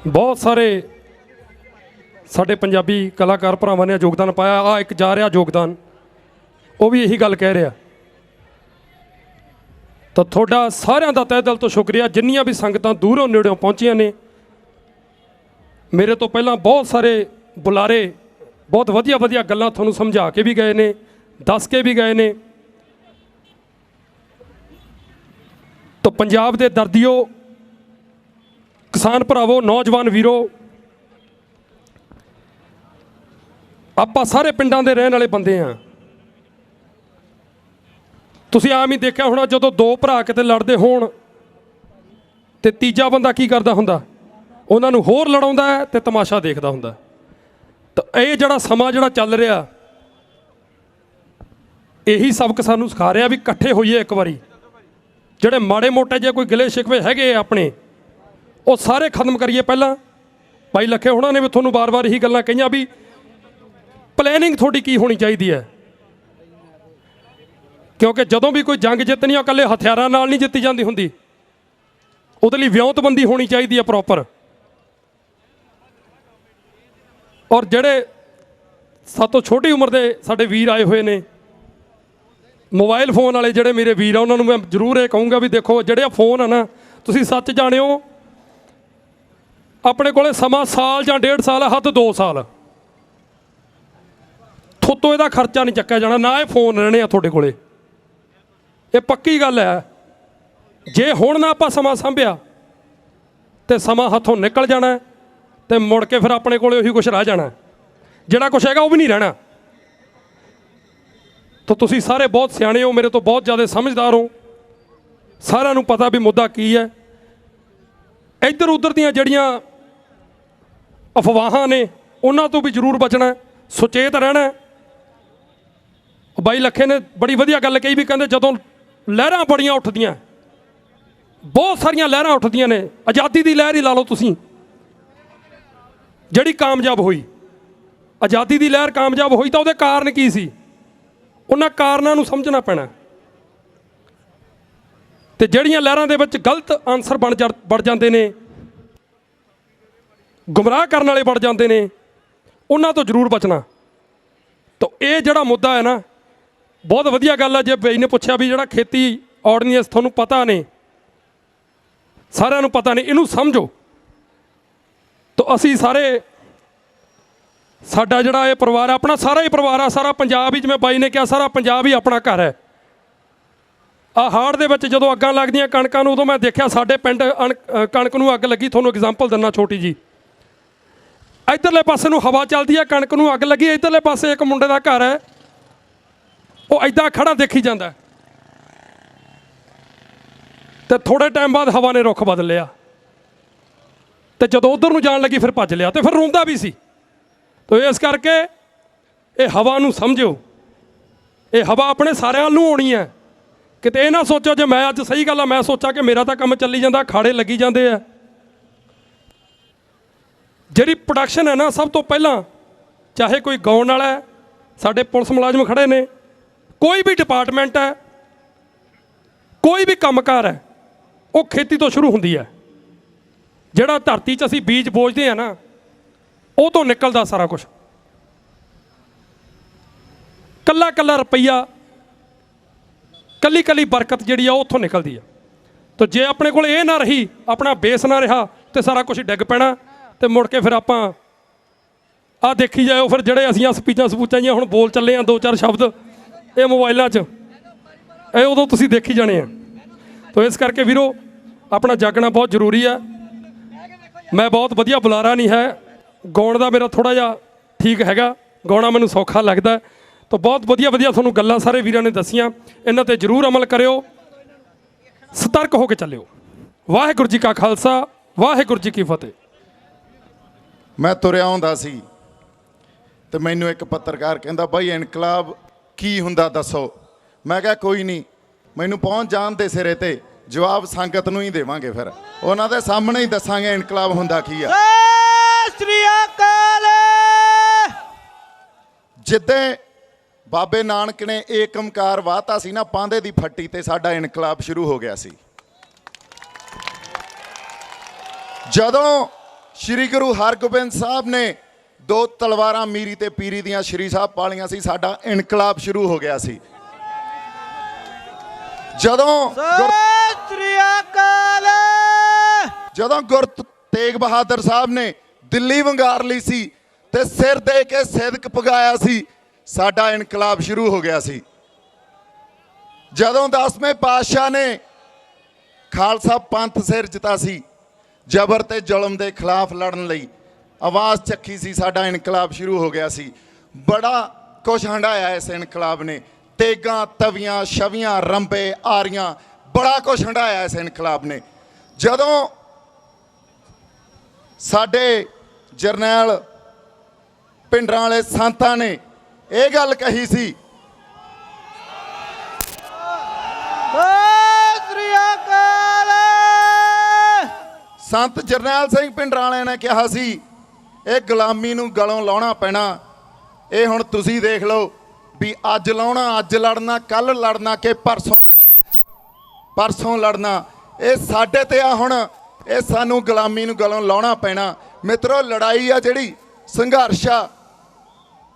बहुत सारे साढ़े पंजाबी कलाकार भरावां ने योगदान पाया। आ एक जा रहा योगदान, वो भी यही गल कह रहा। तो थोड़ा सारिਆਂ ਦਾ तह दिल तो शुक्रिया, जिन्नियां भी संगतां दूरों नेड़ों पहुँचियां ने। मेरे तो पहला बहुत सारे बुलारे बहुत वधिया वधिया गल्लां तुहानूं समझा के भी गए ने, दस के भी गए ने। तो पंजाब दे दर्दियों, किसान भरावो, नौजवान वीरो, आपां सारे पिंडां दे रहण वाले बंदे हाँ। तुसीं आम ही देखिया होना, जदों दो भरा किते लड़दे होण ते तीजा बंदा की करदा हुंदा, उन्हां नूं होर लड़ाउंदा है ते तमाशा देखदा हुंदा। तो ये जिहड़ा समां जिहड़ा चल रिहा, यही सबक सानूं सिखा रिहा भी इकट्ठे होइए एक वारी। जिहड़े माड़े मोटे जे कोई गिले शिकवे हैगे अपने, वो सारे खत्म करिए। पहला भाई लखे होना ने भी तुहानूं बार बार यही गल्लां कहियां भी प्लैनिंग थोड़ी की होनी चाहिए है, क्योंकि जदों भी कोई जंग जितनी इकल्ले हथियारां नाल नहीं जित्ती जाती हुंदी, उहदे लई विਉਂਤਬੰਦੀ होनी चाहिए है प्रॉपर। और जिहड़े सातों छोटी उम्र के साडे वीर आए हुए ने, मोबाइल फोन वाले जिहड़े मेरे वीर आ, उन्होंने मैं जरूर ये कहूँगा भी देखो, जिहड़े फोन है ना, तुसीं सच जाणिओ अपने कोले समा साल जां 1.5 साल, हद 2 साल, थोतों इहदा खर्चा नहीं चक्या जाना, ना ये फोन रहने आ तुहाडे कोले। ये पक्की गल है। जे हुण ना आपां समा संभिया तो समा हथों निकल जाना, तो मुड़ के फिर अपने कोले उही कुछ रह जाना, जिहड़ा कुछ हैगा वो भी नहीं रहना। तो तुसीं सारे बहुत सियाणे हो, मेरे तो बहुत ज़्यादा समझदार हो, सारिਆਂ ਨੂੰ पता भी मुद्दा की है। इधर उधर ਦੀਆਂ ਜਿਹੜੀਆਂ अफवाहां ने, उन्हां तो भी जरूर बचना, सुचेत रहना। बाई लखे ने बड़ी वधिया गल कही भी, कहते जदों लहरां बड़ियां उठदियां, बहुत सारियां लहरां उठदियां ने, आज़ादी की लहर ही ला लो तुसीं, जिहड़ी कामयाब हुई, आज़ादी की लहर कामयाब हुई, तो उहदे कारण की सी, उन्हां कारणां नूं समझना पैना। ते जिहड़ियां लहरां दे विच गलत आंसर बण जांदे ने, गुमराह करने वाले बण जांदे ने, उन्हां तो जरूर बचना। तो ये जिहड़ा मुद्दा है ना, बहुत वधिया गल है। जे बई ने पुछया भी जिहड़ा खेती ऑर्डीनेंस तुहानूं पता ने, सारिਆਂ ਨੂੰ पता नहीं, इनू समझो। तो असी सारे साडा जिहड़ा ये परिवार है, अपना सारा ही परिवार आ, सारा पंजाब ही, जिवें बाई ने कहा सारा पंजाब ही अपना घर है। आ हाड़ दे विच जदों अग्गां लगदियां कणकां नूं, उदों मैं देखिया साडे पिंड कणक नूं अग लगी। तुहानूं एग्जाम्पल दिंदा छोटी जी, इधरले पासे नूं हवा चलदी है, कणक नूं अग लगी, इधरले पासे एक मुंडे दा घर है, वो इदां खड़ा देखी जांदा है। तो थोड़े टाइम बाद हवा ने रुख बदल लिया, तो जदों उधर नूं जाण लगी फिर भज लिया, तो फिर रोंदा भी सी। तो इस करके ये हवा नूं समझो, ये हवा अपने सारिਆਂ नूं आउणी है। किते ये ना सोचो जे मैं अज सही गल आ, मैं सोचा कि मेरा तो काम चली जाता, खाड़े लगी जाते हैं। जिहड़ी प्रोडक्शन है ना, सब तो पहला चाहे कोई गाउण वाला है, साडे पुलिस मुलाजम खड़े ने, कोई भी डिपार्टमेंट है, कोई भी कामकार है, वो खेती तो शुरू होंदी है। जिहड़ा धरती 'च असीं बीज बोझदे हैं ना, वो तो निकलदा सारा कुछ, कल्ला कल्ला रुपईया, कल्ली कल्ली बरकत जिहड़ी आ उत्थों निकलदी है। तो जे अपने कोल ये ना रही, अपना बेस ना रहा, तो सारा कुछ डिग पैना। तो मुड़ के फिर आपां आ देखी जाओ, फिर जिहड़े असीं स्पीचां सपूचां जिहां हुण बोल चले हैं 2-4 शब्द ये मोबाइलों 'च, ये उदों तुसीं देखी जाने हैं। तो इस करके वीरो अपना जागना बहुत जरूरी है। मैं बहुत वधिया बुलारा नहीं है, गाउण दा मेरा थोड़ा जिहा ठीक हैगा, गाउणा मैनूं सौखा लगदा है। तो बहुत वधिया वधिया तुहानूं गल्लां सारे वीरां ने दसियां, इन्हां ते जरूर अमल करिओ, सतर्क हो के चलिओ। वाहिगुरू जी का खालसा, वाहिगुरू जी की फतेह। मैं तुरिया आउंदा सी ते मैनूं एक पत्रकार कहंदा, बई इनकलाब की हुंदा दसो। मैं कहा कोई नहीं, मैनूं पहुँच जाण दे सिरे ते, जवाब संगत नूं ही देवांगे, फिर उन्हां दे सामने ही दसांगे इनकलाब हुंदा की आ। जिद्दे बाबे नानक ने एकमकार वाहता सी ना, पांदे दी फट्टी ते साडा इनकलाब शुरू हो गया सी। जदों ਸ਼੍ਰੀ ਗੁਰੂ ਹਰਗੋਬਿੰਦ ਸਾਹਿਬ ਨੇ ਦੋ ਤਲਵਾਰਾਂ ਮੀਰੀ ਤੇ ਪੀਰੀ ਦੀਆਂ ਸ਼੍ਰੀ ਸਾਹਿਬ ਪਾਲੀਆਂ ਸੀ, ਸਾਡਾ ਇਨਕਲਾਬ ਸ਼ੁਰੂ ਹੋ ਗਿਆ ਸੀ। ਜਦੋਂ ਗੁਰ ਤੇਗ ਬਹਾਦਰ ਸਾਹਿਬ ਨੇ ਦਿੱਲੀ ਵੰਗਾਰ ਲਈ ਸੀ ਤੇ ਸਿਰ ਦੇ ਕੇ ਸਿਦਕ ਪਗਾਇਆ ਸੀ, ਸਾਡਾ ਇਨਕਲਾਬ ਸ਼ੁਰੂ ਹੋ ਗਿਆ ਸੀ। ਜਦੋਂ 10ਵੇਂ ਪਾਤਸ਼ਾਹ ਨੇ ਖਾਲਸਾ ਪੰਥ ਸਿਰਜਤਾ ਸੀ, ਜ਼ਬਰ ਤੇ ਜ਼ੁਲਮ ਦੇ ਖਿਲਾਫ ਲੜਨ ਲਈ ਆਵਾਜ਼ ਚੱਕੀ ਸੀ, ਸਾਡਾ ਇਨਕਲਾਬ ਸ਼ੁਰੂ ਹੋ ਗਿਆ ਸੀ। ਬੜਾ ਕੁਛ ਹੰਡਾਇਆ ਇਸ ਇਨਕਲਾਬ ਨੇ, ਤੇਗਾਂ ਤਵੀਆਂ ਛਵੀਆਂ ਰੰਬੇ ਆਰੀਆਂ, ਬੜਾ ਕੁਛ ਹੰਡਾਇਆ ਇਸ ਇਨਕਲਾਬ ਨੇ। ਜਦੋਂ ਸਾਡੇ ਜਰਨੈਲ ਭਿੰਡਰਾਂ ਵਾਲੇ ਸੰਤਾਂ ਨੇ ਇਹ ਗੱਲ ਕਹੀ ਸੀ, ਸੰਤ ਜਰਨੈਲ ਸਿੰਘ ਭਿੰਡਰਾਂ ਵਾਲਿਆਂ ਨੇ ਕਿਹਾ ਸੀ ਇਹ ਗੁਲਾਮੀ ਨੂੰ ਗਲੋਂ ਲਾਉਣਾ ਪੈਣਾ। ਇਹ ਹੁਣ ਤੁਸੀਂ ਦੇਖ ਲਓ ਵੀ ਅੱਜ ਲਾਉਣਾ, ਅੱਜ ਲੜਨਾ, ਕੱਲ ਲੜਨਾ ਕਿ ਪਰਸੋਂ ਲੜਨਾ, ਇਹ ਸਾਡੇ ਤੇ ਆ। ਹੁਣ ਇਹ ਸਾਨੂੰ ਗੁਲਾਮੀ ਨੂੰ ਗਲੋਂ ਲਾਉਣਾ ਪੈਣਾ। ਮਿੱਤਰੋ, ਲੜਾਈ ਆ ਜਿਹੜੀ, ਸੰਘਰਸ਼ ਆ,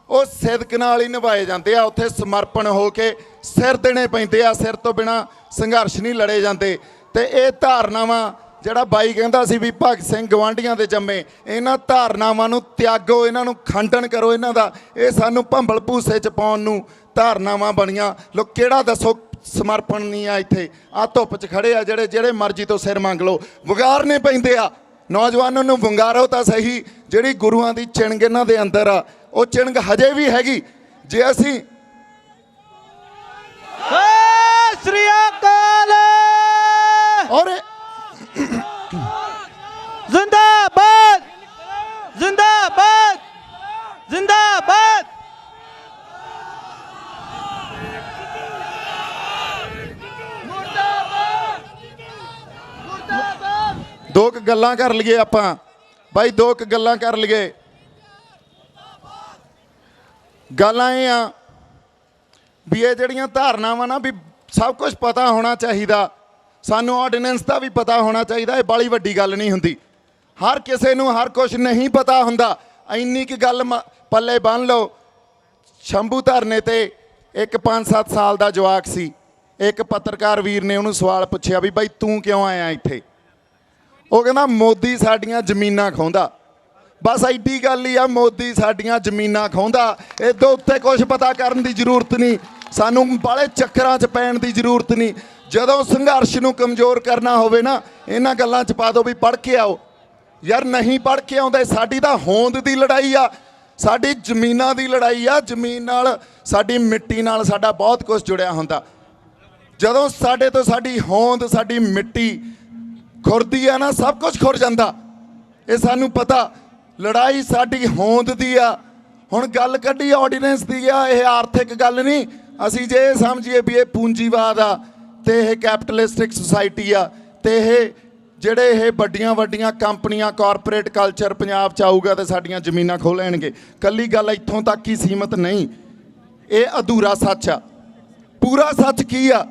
ਉਹ ਸਿਦਕ ਨਾਲ ਹੀ ਨਿਭਾਏ ਜਾਂਦੇ ਆ। ਉੱਥੇ ਸਮਰਪਣ ਹੋ ਕੇ ਸਿਰ ਦੇਣੇ ਪੈਂਦੇ ਆ, ਸਿਰ ਤੋਂ ਬਿਨਾ ਸੰਘਰਸ਼ ਨਹੀਂ ਲੜੇ ਜਾਂਦੇ। ਤੇ ਇਹ ਧਾਰਨਾਵਾਂ ਜਿਹੜਾ ਬਾਈ ਕਹਿੰਦਾ ਸੀ ਵੀ ਭਗਤ ਸਿੰਘ ਗਵਾਂਢੀਆਂ ਦੇ ਜੰਮੇ, ਇਹਨਾਂ ਧਾਰਨਾਵਾਂ ਨੂੰ ਤਿਆਗੋ, ਇਹਨਾਂ ਨੂੰ ਖੰਡਨ ਕਰੋ ਇਹਨਾਂ ਦਾ। ਇਹ ਸਾਨੂੰ ਭੰਬਲ ਭੂਸੇ 'ਚ ਪਾਉਣ ਨੂੰ ਧਾਰਨਾਵਾਂ ਬਣੀਆਂ। ਲੋਕ ਕਿਹੜਾ ਦੱਸੋ ਸਮਰਪਣ ਨਹੀਂ ਆ। ਇੱਥੇ ਆ ਧੁੱਪ 'ਚ ਖੜੇ ਆ ਜਿਹੜੇ ਮਰਜ਼ੀ ਤੋਂ ਸਿਰ ਮੰਗ ਲਓ, ਵੰਗਾਰਨੇ ਪੈਂਦੇ ਆ। ਨੌਜਵਾਨਾਂ ਨੂੰ ਵੰਗਾਰੋ ਤਾਂ ਸਹੀ, ਜਿਹੜੀ ਗੁਰੂਆਂ ਦੀ ਚਿਣਗ ਇਹਨਾਂ ਦੇ ਅੰਦਰ ਆ, ਉਹ ਚਿਣਗ ਹਜੇ ਵੀ ਹੈਗੀ। ਜੇ ਅਸੀਂ ਸ੍ਰੀ ਅਕਾਲ ਔਰ ਜ਼ਿੰਦਾਬਾਦ ਜ਼ਿੰਦਾਬਾਦ ਜ਼ਿੰਦਾਬਾਦ। ਦੋ ਕੁ ਗੱਲਾਂ ਕਰ ਲਈਏ ਆਪਾਂ ਬਾਈ, ਦੋ ਕੁ ਗੱਲਾਂ ਕਰ ਲਈਏ। ਗੱਲਾਂ ਇਹ ਆ ਵੀ ਇਹ ਜਿਹੜੀਆਂ ਧਾਰਨਾਵਾਂ ਨਾ, ਵੀ ਸਭ ਕੁਝ ਪਤਾ ਹੋਣਾ ਚਾਹੀਦਾ ਸਾਨੂੰ, ਆਰਡੀਨੈਂਸ ਦਾ ਵੀ ਪਤਾ ਹੋਣਾ ਚਾਹੀਦਾ। ਇਹ ਬਾਲੀ ਵੱਡੀ ਗੱਲ ਨਹੀਂ ਹੁੰਦੀ, ਹਰ ਕਿਸੇ ਨੂੰ ਹਰ ਕੁਝ ਨਹੀਂ ਪਤਾ ਹੁੰਦਾ। ਇੰਨੀ ਕੁ ਗੱਲ ਪੱਲੇ ਬੰਨ ਲਓ। ਸ਼ੰਭੂ ਧਰਨੇ ਤੇ ਇੱਕ 5-7 ਸਾਲ ਦਾ ਜਵਾਕ ਸੀ, ਇੱਕ ਪੱਤਰਕਾਰ ਵੀਰ ਨੇ ਉਹਨੂੰ ਸਵਾਲ ਪੁੱਛਿਆ ਵੀ ਬਾਈ ਤੂੰ ਕਿਉਂ ਆਇਆ ਇੱਥੇ? ਉਹ ਕਹਿੰਦਾ ਮੋਦੀ ਸਾਡੀਆਂ ਜ਼ਮੀਨਾਂ ਖੋਹਦਾ। ਬਸ ਐਡੀ ਗੱਲ ਹੀ ਆ, ਮੋਦੀ ਸਾਡੀਆਂ ਜ਼ਮੀਨਾਂ ਖੋਹਦਾ। ਇਹਦੇ ਉੱਤੇ ਕੁਝ ਪਤਾ ਕਰਨ ਦੀ ਜ਼ਰੂਰਤ ਨਹੀਂ, ਸਾਨੂੰ ਬਾਲੇ ਚੱਕਰਾਂ 'ਚ ਪੈਣ ਦੀ ਜ਼ਰੂਰਤ ਨਹੀਂ। ਜਦੋਂ ਸੰਘਰਸ਼ ਨੂੰ ਕਮਜ਼ੋਰ ਕਰਨਾ ਹੋਵੇ ਨਾ, ਇਹਨਾਂ ਗੱਲਾਂ 'ਚ ਪਾ ਦਿਓ ਵੀ ਪੜ੍ਹ ਕੇ ਆਓ। ਯਾਰ ਨਹੀਂ ਪੜ੍ਹ ਕੇ ਆਉਂਦੇ, ਸਾਡੀ ਤਾਂ ਹੋਂਦ ਦੀ ਲੜਾਈ ਆ, ਸਾਡੀ ਜ਼ਮੀਨਾਂ ਦੀ ਲੜਾਈ ਆ। ਜ਼ਮੀਨ ਨਾਲ, ਸਾਡੀ ਮਿੱਟੀ ਨਾਲ ਸਾਡਾ ਬਹੁਤ ਕੁਝ ਜੁੜਿਆ ਹੁੰਦਾ। ਜਦੋਂ ਸਾਡੇ ਤੋਂ ਸਾਡੀ ਹੋਂਦ, ਸਾਡੀ ਮਿੱਟੀ ਖੁਰਦੀ ਆ ਨਾ, ਸਭ ਕੁਝ ਖੁਰ ਜਾਂਦਾ। ਇਹ ਸਾਨੂੰ ਪਤਾ। ਲੜਾਈ ਸਾਡੀ ਹੋਂਦ ਦੀ ਆ। ਹੁਣ ਗੱਲ ਕੱਢੀ ਆਰਡੀਨੈਂਸ ਦੀ ਆ, ਇਹ ਆਰਥਿਕ ਗੱਲ ਨਹੀਂ। ਅਸੀਂ ਜੇ ਸਮਝੀਏ ਵੀ ਇਹ ਪੂੰਜੀਵਾਦ ਆ ਤੇ ਇਹ ਕੈਪੀਟਲਿਸਟਿਕ ਸੁਸਾਇਟੀ ਆ, ਤੇ ਇਹ ਜਿਹੜੇ ਇਹ ਵੱਡੀਆਂ ਕੰਪਨੀਆਂ, ਕਾਰਪੋਰੇਟ ਕਲਚਰ ਪੰਜਾਬ 'ਚ ਆਊਗਾ ਤੇ ਸਾਡੀਆਂ ਜ਼ਮੀਨਾਂ ਖੋਹ ਲੈਣਗੇ। ਕੱਲੀ ਗੱਲ ਇੱਥੋਂ ਤੱਕ ਹੀ ਸੀਮਤ ਨਹੀਂ, ਇਹ ਅਧੂਰਾ ਸੱਚ ਆ। ਪੂਰਾ ਸੱਚ ਕੀ ਆ?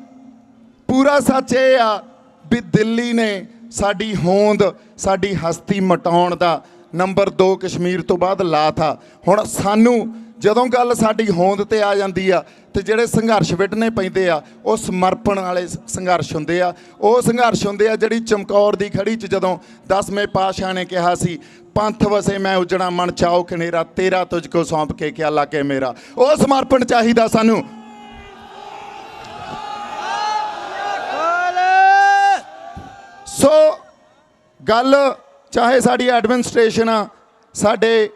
ਪੂਰਾ ਸੱਚ ਇਹ ਆ ਵੀ ਦਿੱਲੀ ਨੇ ਸਾਡੀ ਹੋਂਦ, ਸਾਡੀ ਹਸਤੀ ਮਿਟਾਉਣ ਦਾ ਨੰਬਰ 2 ਕਸ਼ਮੀਰ ਤੋਂ ਬਾਅਦ ਲਾਤਾ। ਹੁਣ ਸਾਨੂੰ ਜਦੋਂ ਗੱਲ ਸਾਡੀ ਹੋਂਦ ਤੇ ਆ ਜਾਂਦੀ ਆ ਤੇ ਜਿਹੜੇ ਸੰਘਰਸ਼ ਵਿੱਢਣੇ ਪੈਂਦੇ ਆ, ਉਹ ਸਮਰਪਣ ਵਾਲੇ ਸੰਘਰਸ਼ ਹੁੰਦੇ ਆ। ਉਹ ਸੰਘਰਸ਼ ਹੁੰਦੇ ਆ ਜਿਹੜੀ ਚਮਕੌਰ ਦੀ ਖੜੀ 'ਚ ਜਦੋਂ 10ਵੇਂ ਪਾਤਸ਼ਾਹ ਨੇ ਕਿਹਾ ਸੀ ਪੰਥ ਵਸੇ ਮੈਂ ਉਜੜਾ ਮਨ ਚਾਓ ਕਨੇਰਾ, ਤੇਰਾ ਤੁਝ ਕੋ ਸੌਂਪ ਕੇ ਕਿਆ ਲਾਗੇ ਮੇਰਾ। ਉਹ ਸਮਰਪਣ ਚਾਹੀਦਾ ਸਾਨੂੰ। ਸੋ ਗੱਲ ਚਾਹੇ ਸਾਡੀ ਐਡਮਿਨਿਸਟ੍ਰੇਸ਼ਨ ਆ, ਸਾਡੇ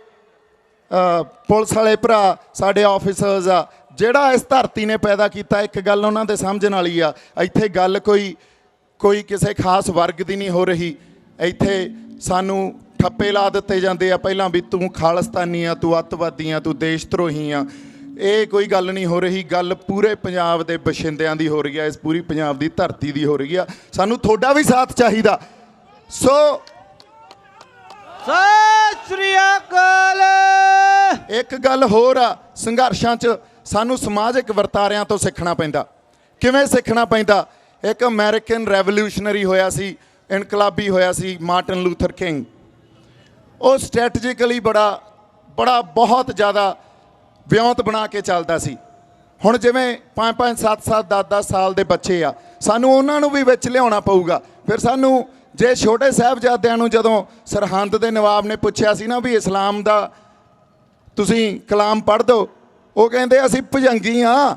ਪੁਲਿਸ ਵਾਲੇ ਭਰਾ, ਸਾਡੇ ਆਫਿਸਰਸ ਆ, ਜਿਹੜਾ ਇਸ ਧਰਤੀ ਨੇ ਪੈਦਾ ਕੀਤਾ, ਇੱਕ ਗੱਲ ਉਹਨਾਂ ਦੇ ਸਮਝਣ ਵਾਲੀ ਆ। ਇੱਥੇ ਗੱਲ ਕੋਈ ਕਿਸੇ ਖਾਸ ਵਰਗ ਦੀ ਨਹੀਂ ਹੋ ਰਹੀ। ਇੱਥੇ ਸਾਨੂੰ ਠੱਪੇ ਲਾ ਦਿੱਤੇ ਜਾਂਦੇ ਆ ਪਹਿਲਾਂ ਵੀ ਤੂੰ ਖਾਲਿਸਤਾਨੀ ਆ, ਤੂੰ ਅੱਤਵਾਦੀ ਆ, ਤੂੰ ਦੇਸ਼ ਧਰੋਹੀ ਆ। ਇਹ ਕੋਈ ਗੱਲ ਨਹੀਂ ਹੋ ਰਹੀ। ਗੱਲ ਪੂਰੇ ਪੰਜਾਬ ਦੇ ਬਸ਼ਿੰਦਿਆਂ ਦੀ ਹੋ ਰਹੀ ਆ, ਇਸ ਪੂਰੀ ਪੰਜਾਬ ਦੀ ਧਰਤੀ ਦੀ ਹੋ ਰਹੀ ਆ। ਸਾਨੂੰ ਤੁਹਾਡਾ ਵੀ ਸਾਥ ਚਾਹੀਦਾ। ਸੋ ਸਤਿ ਸ੍ਰੀ ਅਕਾਲ। ਇੱਕ ਗੱਲ ਹੋਰ ਆ, ਸੰਘਰਸ਼ਾਂ 'ਚ ਸਾਨੂੰ ਸਮਾਜਿਕ ਵਰਤਾਰਿਆਂ ਤੋਂ ਸਿੱਖਣਾ ਪੈਂਦਾ। ਕਿਵੇਂ ਸਿੱਖਣਾ ਪੈਂਦਾ? ਇੱਕ ਅਮਰੀਕਨ ਰੈਵੋਲੂਸ਼ਨਰੀ ਹੋਇਆ ਸੀ, ਇਨਕਲਾਬੀ ਹੋਇਆ ਸੀ, ਮਾਰਟਨ ਲੂਥਰ ਕਿੰਗ। ਉਹ ਸਟ੍ਰੈਟਜੀਕਲੀ ਬੜਾ ਬਹੁਤ ਜ਼ਿਆਦਾ ਵਿਉਂਤ ਬਣਾ ਕੇ ਚੱਲਦਾ ਸੀ। ਹੁਣ ਜਿਵੇਂ 5-5 7-7 10-10 ਸਾਲ ਦੇ ਬੱਚੇ ਆ, ਸਾਨੂੰ ਉਹਨਾਂ ਨੂੰ ਵੀ ਵਿੱਚ ਲਿਆਉਣਾ ਪਊਗਾ। ਫਿਰ ਸਾਨੂੰ ਜੇ ਛੋਟੇ ਸਾਹਿਬਜ਼ਾਦਿਆਂ ਨੂੰ ਜਦੋਂ ਸਰਹੰਦ ਦੇ ਨਵਾਬ ਨੇ ਪੁੱਛਿਆ ਸੀ ਨਾ ਵੀ ਇਸਲਾਮ ਦਾ ਤੁਸੀਂ ਕਲਾਮ ਪੜ੍ਹ ਦਿਓ, ਉਹ ਕਹਿੰਦੇ ਅਸੀਂ ਭੁਜੰਗੀ ਹਾਂ,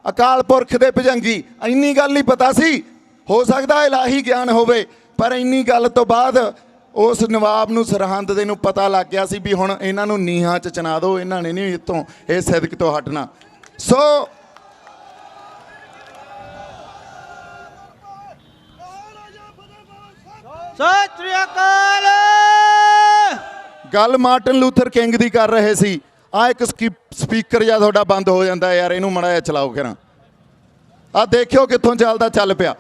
ਅਕਾਲ ਪੁਰਖ ਦੇ ਭੁਜੰਗੀ। ਇੰਨੀ ਗੱਲ ਹੀ ਪਤਾ ਸੀ, ਹੋ ਸਕਦਾ ਇਲਾਹੀ ਗਿਆਨ ਹੋਵੇ, ਪਰ ਇੰਨੀ ਗੱਲ ਤੋਂ ਬਾਅਦ ਉਸ ਨਵਾਬ ਨੂੰ ਸਰਹੰਦ ਦੇ ਨੂੰ ਪਤਾ ਲੱਗ ਗਿਆ ਸੀ ਵੀ ਹੁਣ ਇਹਨਾਂ ਨੂੰ ਨੀਹਾਂ 'ਚ ਚਿਣਾ ਦਿਓ, ਇਹਨਾਂ ਨੇ ਨਹੀਂ ਇੱਥੋਂ ਇਹ ਸਿਦਕ ਤੋਂ ਹਟਣਾ। ਸੋ ਸਤਿ ਸ੍ਰੀ ਅਕਾਲ। ਗੱਲ ਮਾਰਟਨ ਲੂਥਰ ਕਿੰਗ ਦੀ ਕਰ ਰਹੇ ਸੀ। ਆ ਇੱਕ ਸਪੀਕਰ ਜਿਹਾ ਤੁਹਾਡਾ ਬੰਦ ਹੋ ਜਾਂਦਾ ਯਾਰ, ਇਹਨੂੰ ਮਾੜਾ ਜਿਹਾ ਚਲਾਓ ਕਰਾਂ। ਆ ਦੇਖਿਓ ਕਿੱਥੋਂ ਚੱਲ ਪਿਆ।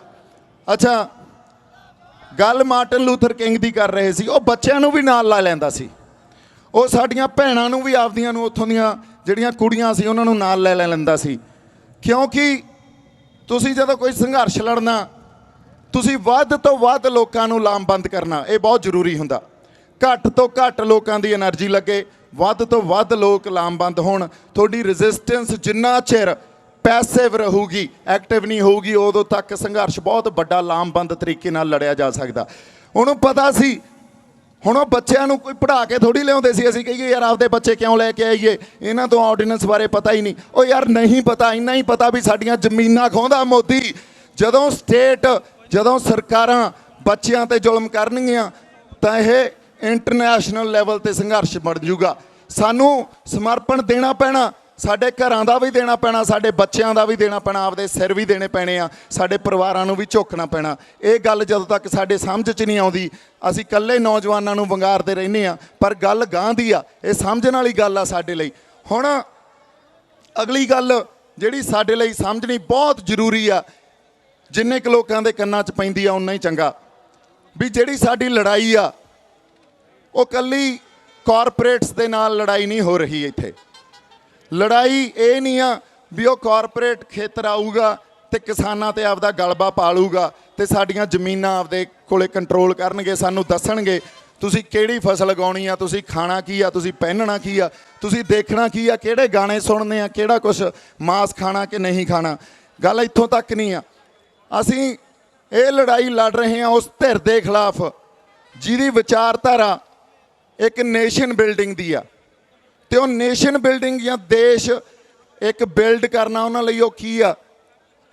ਅੱਛਾ, ਗੱਲ ਮਾਰਟਨ ਲੂਥਰ ਕਿੰਗ ਦੀ ਕਰ ਰਹੇ ਸੀ। ਉਹ ਬੱਚਿਆਂ ਨੂੰ ਵੀ ਨਾਲ ਲਾ ਲੈਂਦਾ ਸੀ, ਉਹ ਸਾਡੀਆਂ ਭੈਣਾਂ ਨੂੰ ਵੀ ਆਪਦੀਆਂ ਨੂੰ ਉੱਥੋਂ ਦੀਆਂ ਜਿਹੜੀਆਂ ਕੁੜੀਆਂ ਸੀ ਉਹਨਾਂ ਨੂੰ ਨਾਲ ਲੈ ਲੈਂਦਾ ਸੀ। ਕਿਉਂਕਿ ਤੁਸੀਂ ਜਦੋਂ ਕੋਈ ਸੰਘਰਸ਼ ਲੜਨਾ, ਤੁਸੀਂ ਵੱਧ ਤੋਂ ਵੱਧ ਲੋਕਾਂ ਨੂੰ ਲਾਮਬੰਦ ਕਰਨਾ, ਇਹ ਬਹੁਤ ਜ਼ਰੂਰੀ ਹੁੰਦਾ। ਘੱਟ ਤੋਂ ਘੱਟ ਲੋਕਾਂ ਦੀ એનર્ਜੀ ਲੱਗੇ, ਵੱਧ ਤੋਂ ਵੱਧ ਲੋਕ ਲਾਮਬੰਦ ਹੋਣ। ਤੁਹਾਡੀ ਰੈਜ਼ਿਸਟੈਂਸ ਜਿੰਨਾ ਚਿਰ ਪੈਸਿਵ ਰਹੂਗੀ, ਐਕਟਿਵ ਨਹੀਂ ਹੋਊਗੀ, ਉਦੋਂ ਤੱਕ ਸੰਘਰਸ਼ ਬਹੁਤ ਵੱਡਾ ਲਾਮਬੰਦ ਤਰੀਕੇ ਨਾਲ ਲੜਿਆ ਜਾ ਸਕਦਾ। ਉਹਨੂੰ ਪਤਾ ਸੀ। ਹੁਣ ਉਹ ਬੱਚਿਆਂ ਨੂੰ ਕੋਈ ਪੜ੍ਹਾ ਕੇ ਥੋੜੀ ਲਿਆਉਂਦੇ ਸੀ। ਅਸੀਂ ਕਹੀਏ ਯਾਰ ਆਪਦੇ ਬੱਚੇ ਕਿਉਂ ਲੈ ਕੇ ਆਈਏ, ਇਹਨਾਂ ਤੋਂ ਆਰਡੀਨੈਂਸ ਬਾਰੇ ਪਤਾ ਹੀ ਨਹੀਂ। ਉਹ ਯਾਰ ਨਹੀਂ ਪਤਾ, ਇੰਨਾ ਹੀ ਪਤਾ ਵੀ ਸਾਡੀਆਂ ਜ਼ਮੀਨਾਂ ਖੋਹਦਾ ਮੋਦੀ। ਜਦੋਂ ਸਰਕਾਰਾਂ ਬੱਚਿਆਂ ਤੇ ਜ਼ੁਲਮ ਕਰਨਗੀਆਂ ਤਾਂ ਇਹ ਇੰਟਰਨੈਸ਼ਨਲ ਲੈਵਲ ਤੇ ਸੰਘਰਸ਼ ਬਣ ਜੂਗਾ। ਸਾਨੂੰ ਸਮਰਪਣ ਦੇਣਾ ਪੈਣਾ, ਸਾਡੇ ਘਰਾਂ ਦਾ ਵੀ ਦੇਣਾ ਪੈਣਾ, ਸਾਡੇ ਬੱਚਿਆਂ ਦਾ ਵੀ ਦੇਣਾ ਪੈਣਾ, ਆਪਦੇ ਸਿਰ ਵੀ ਦੇਣੇ ਪੈਣੇ ਆ, ਸਾਡੇ ਪਰਿਵਾਰਾਂ ਨੂੰ ਵੀ ਝੁਕਣਾ ਪੈਣਾ। ਇਹ ਗੱਲ ਜਦੋਂ ਤੱਕ ਸਾਡੇ ਸਮਝ 'ਚ ਨਹੀਂ ਆਉਂਦੀ, ਅਸੀਂ ਇਕੱਲੇ ਨੌਜਵਾਨਾਂ ਨੂੰ ਵੰਗਾਰਦੇ ਰਹਿੰਦੇ ਆ, ਪਰ ਗੱਲ ਗਾਂ ਦੀ ਆ। ਇਹ ਸਮਝਣ ਵਾਲੀ ਗੱਲ ਆ ਸਾਡੇ ਲਈ। ਹੁਣ ਅਗਲੀ ਗੱਲ ਜਿਹੜੀ ਸਾਡੇ ਲਈ ਸਮਝਣੀ ਬਹੁਤ ਜ਼ਰੂਰੀ ਆ, ਜਿੰਨੇ ਕੁ ਲੋਕਾਂ ਦੇ ਕੰਨਾਂ 'ਚ ਪੈਂਦੀ ਆ ਉਨਾ ਹੀ ਚੰਗਾ, ਵੀ ਜਿਹੜੀ ਸਾਡੀ ਲੜਾਈ ਆ ਉਹ ਕੱਲੀ ਕਾਰਪੋਰੇਟਸ ਦੇ ਨਾਲ ਲੜਾਈ ਨਹੀਂ ਹੋ ਰਹੀ। ਇੱਥੇ ਲੜਾਈ ਇਹ ਨਹੀਂ ਆ ਵੀ ਉਹ ਕਾਰਪੋਰੇਟ ਖੇਤਰ ਆਊਗਾ ਤੇ ਕਿਸਾਨਾਂ ਤੇ ਆਪਦਾ ਗਲਬਾ ਪਾਲੂਗਾ ਤੇ ਸਾਡੀਆਂ ਜ਼ਮੀਨਾਂ ਆਪਦੇ ਕੋਲੇ ਕੰਟਰੋਲ ਕਰਨਗੇ, ਸਾਨੂੰ ਦੱਸਣਗੇ ਤੁਸੀਂ ਕਿਹੜੀ ਫਸਲ ਉਗਾਉਣੀ ਆ, ਤੁਸੀਂ ਖਾਣਾ ਕੀ ਆ, ਤੁਸੀਂ ਪਹਿਨਣਾ ਕੀ ਆ, ਤੁਸੀਂ ਦੇਖਣਾ ਕੀ ਆ, ਕਿਹੜੇ ਗਾਣੇ ਸੁਣਨੇ ਆ, ਕਿਹੜਾ ਕੁਛ ਮਾਸ ਖਾਣਾ ਕਿ ਨਹੀਂ ਖਾਣਾ। ਗੱਲ ਇੱਥੋਂ ਤੱਕ ਨਹੀਂ ਆ। ਅਸੀਂ ਇਹ ਲੜਾਈ ਲੜ ਰਹੇ ਹਾਂ ਉਸ ਧਿਰ ਦੇ ਖਿਲਾਫ ਜਿਹਦੀ ਵਿਚਾਰਧਾਰਾ ਇੱਕ ਨੇਸ਼ਨ ਬਿਲਡਿੰਗ ਦੀ ਆ, ਤੇ ਉਹ ਨੇਸ਼ਨ ਬਿਲਡਿੰਗ ਜਾਂ ਦੇਸ਼ ਇੱਕ ਬਿਲਡ ਕਰਨਾ ਉਹਨਾਂ ਲਈ ਉਹ ਕੀ ਆ,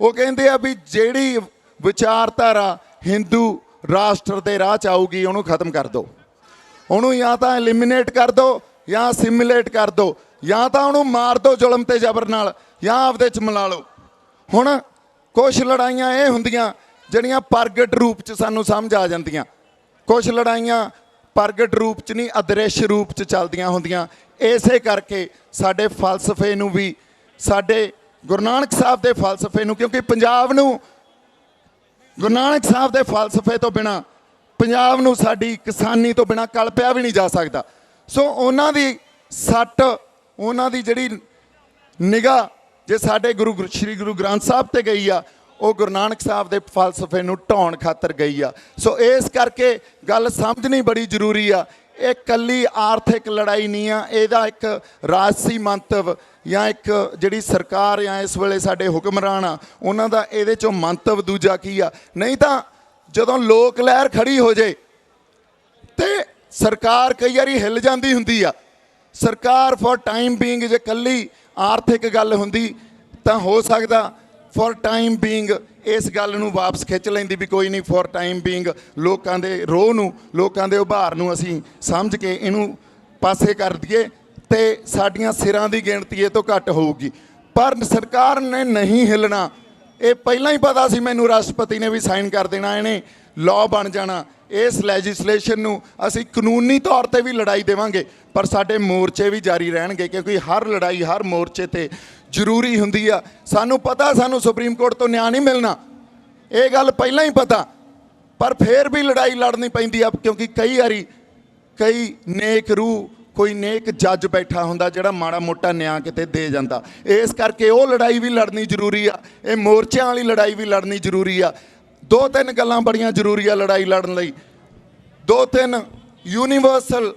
ਉਹ ਕਹਿੰਦੇ ਆ ਵੀ ਜਿਹੜੀ ਵਿਚਾਰਧਾਰਾ ਹਿੰਦੂ ਰਾਸ਼ਟਰ ਦੇ ਰਾਹ 'ਚ ਆਊਗੀ ਉਹਨੂੰ ਖਤਮ ਕਰ ਦਿਓ, ਉਹਨੂੰ ਜਾਂ ਤਾਂ ਐਲੀਮੀਨੇਟ ਕਰ ਦਿਓ ਜਾਂ ਅਸਿਮੀਲੇਟ ਕਰ ਦਿਓ, ਜਾਂ ਤਾਂ ਉਹਨੂੰ ਮਾਰ ਦਿਓ ਜ਼ੁਲਮ ਤੇ ਜ਼ਬਰ ਨਾਲ, ਜਾਂ ਆਪਦੇ 'ਚ ਮਿਲਾ ਲਓ। ਹੁਣ ਕੁਛ ਲੜਾਈਆਂ ਇਹ ਹੁੰਦੀਆਂ ਜਿਹੜੀਆਂ ਪ੍ਰਗਟ ਰੂਪ 'ਚ ਸਾਨੂੰ ਸਮਝ ਆ ਜਾਂਦੀਆਂ, ਕੁਛ ਲੜਾਈਆਂ ਪ੍ਰਗਟ ਰੂਪ 'ਚ ਨਹੀਂ ਅਦ੍ਰਿਸ਼ ਰੂਪ 'ਚ ਚੱਲਦੀਆਂ ਹੁੰਦੀਆਂ। ਇਸੇ ਕਰਕੇ ਸਾਡੇ ਫਲਸਫੇ ਨੂੰ ਵੀ, ਸਾਡੇ ਗੁਰੂ ਨਾਨਕ ਸਾਹਿਬ ਦੇ ਫਲਸਫੇ ਨੂੰ, ਕਿਉਂਕਿ ਪੰਜਾਬ ਨੂੰ ਗੁਰੂ ਨਾਨਕ ਸਾਹਿਬ ਦੇ ਫਲਸਫੇ ਤੋਂ ਬਿਨਾਂ, ਪੰਜਾਬ ਨੂੰ ਸਾਡੀ ਕਿਸਾਨੀ ਤੋਂ ਬਿਨਾਂ ਕਲਪਿਆ ਵੀ ਨਹੀਂ ਜਾ ਸਕਦਾ। ਸੋ ਉਹਨਾਂ ਦੀ ਸੱਟ, ਉਹਨਾਂ ਦੀ ਜਿਹੜੀ ਨਿਗਾਹ ਜੇ ਸਾਡੇ ਸ਼੍ਰੀ ਗੁਰੂ ਗ੍ਰੰਥ ਸਾਹਿਬ ਤੇ ਗਈ ਆ, ਉਹ ਗੁਰੂ ਨਾਨਕ ਸਾਹਿਬ ਦੇ ਫਲਸਫੇ ਨੂੰ ਢਾਉਣ ਖਾਤਰ ਗਈ ਆ। ਸੋ ਇਸ ਕਰਕੇ ਗੱਲ ਸਮਝਣੀ ਬੜੀ ਜ਼ਰੂਰੀ ਆ। ਇਹ ਕੱਲੀ ਆਰਥਿਕ ਲੜਾਈ ਨਹੀਂ ਆ, ਇਹਦਾ ਇੱਕ ਰਾਜਸੀ ਮੰਤਵ ਜਾਂ ਇੱਕ ਜਿਹੜੀ ਸਰਕਾਰ ਜਾਂ ਇਸ ਵੇਲੇ ਸਾਡੇ ਹੁਕਮਰਾਨ ਆ ਉਹਨਾਂ ਦਾ ਇਹਦੇ 'ਚੋਂ ਮੰਤਵ ਦੂਜਾ ਕੀ ਆ। ਨਹੀਂ ਤਾਂ ਜਦੋਂ ਲੋਕ ਲਹਿਰ ਖੜੀ ਹੋ ਜੇ ਤੇ ਸਰਕਾਰ ਕਈ ਵਾਰੀ ਹਿੱਲ ਜਾਂਦੀ ਹੁੰਦੀ ਆ। ਸਰਕਾਰ ਫॉर ਟਾਈਮ ਬੀਇੰਗ ਜੇ ਕੱਲੀ ਆਰਥਿਕ ਗੱਲ ਹੁੰਦੀ ਤਾਂ ਹੋ ਸਕਦਾ ਫॉर ਟਾਈਮ ਬੀਇੰਗ ਇਸ ਗੱਲ ਨੂੰ ਵਾਪਸ ਖਿੱਚ ਲੈਂਦੀ ਵੀ ਕੋਈ ਨਹੀਂ, ਫॉर ਟਾਈਮ ਬੀਇੰਗ ਲੋਕਾਂ ਦੇ ਰੋਹ ਨੂੰ, ਲੋਕਾਂ ਦੇ ਉਭਾਰ ਨੂੰ ਅਸੀਂ ਸਮਝ ਕੇ ਇਹਨੂੰ ਪਾਸੇ ਕਰ ਦਈਏ ਤੇ ਸਾਡੀਆਂ ਸਿਰਾਂ ਦੀ ਗਿਣਤੀ ਇਹ ਤੋਂ ਘੱਟ ਹੋਊਗੀ। ਪਰ ਸਰਕਾਰ ਨੇ ਨਹੀਂ ਹਿੱਲਣਾ। ਇਹ ਪਹਿਲਾਂ ਹੀ ਪਤਾ ਸੀ ਮੈਨੂੰ, ਰਾਸ਼ਟਰਪਤੀ ਨੇ ਵੀ ਸਾਈਨ ਕਰ ਦੇਣਾ, ਇਹਨੇ ਲਾਅ ਬਣ ਜਾਣਾ। ਇਸ ਲੈਜਿਸਲੇਸ਼ਨ ਨੂੰ ਅਸੀਂ ਕਾਨੂੰਨੀ ਤੌਰ ਤੇ ਵੀ ਲੜਾਈ ਦੇਵਾਂਗੇ, ਪਰ ਸਾਡੇ ਮੋਰਚੇ ਵੀ ਜਾਰੀ ਰਹਿਣਗੇ, ਕਿਉਂਕਿ ਹਰ ਲੜਾਈ ਹਰ ਮੋਰਚੇ ਤੇ ਜ਼ਰੂਰੀ ਹੁੰਦੀ ਆ। ਸਾਨੂੰ ਪਤਾ ਸਾਨੂੰ ਸੁਪਰੀਮ ਕੋਰਟ ਤੋਂ ਨਿਆਂ ਨਹੀਂ ਮਿਲਣਾ, ਇਹ ਗੱਲ ਪਹਿਲਾਂ ਹੀ ਪਤਾ, ਪਰ ਫਿਰ ਵੀ ਲੜਾਈ ਲੜਨੀ ਪੈਂਦੀ ਆ, ਕਿਉਂਕਿ ਕਈ ਵਾਰੀ ਕਈ ਨੇਕ ਰੂਹ, ਕੋਈ ਨੇਕ ਜੱਜ ਬੈਠਾ ਹੁੰਦਾ ਜਿਹੜਾ ਮਾੜਾ ਮੋਟਾ ਨਿਆਂ ਕਿਤੇ ਦੇ ਜਾਂਦਾ। ਇਸ ਕਰਕੇ ਉਹ ਲੜਾਈ ਵੀ ਲੜਨੀ ਜ਼ਰੂਰੀ ਆ, ਇਹ ਮੋਰਚਿਆਂ ਵਾਲੀ ਲੜਾਈ ਵੀ ਲੜਨੀ ਜ਼ਰੂਰੀ ਆ। ਦੋ ਤਿੰਨ ਗੱਲਾਂ ਬੜੀਆਂ ਜ਼ਰੂਰੀ ਆ ਲੜਾਈ ਲੜਨ ਲਈ, ਦੋ ਤਿੰਨ ਯੂਨੀਵਰਸਲ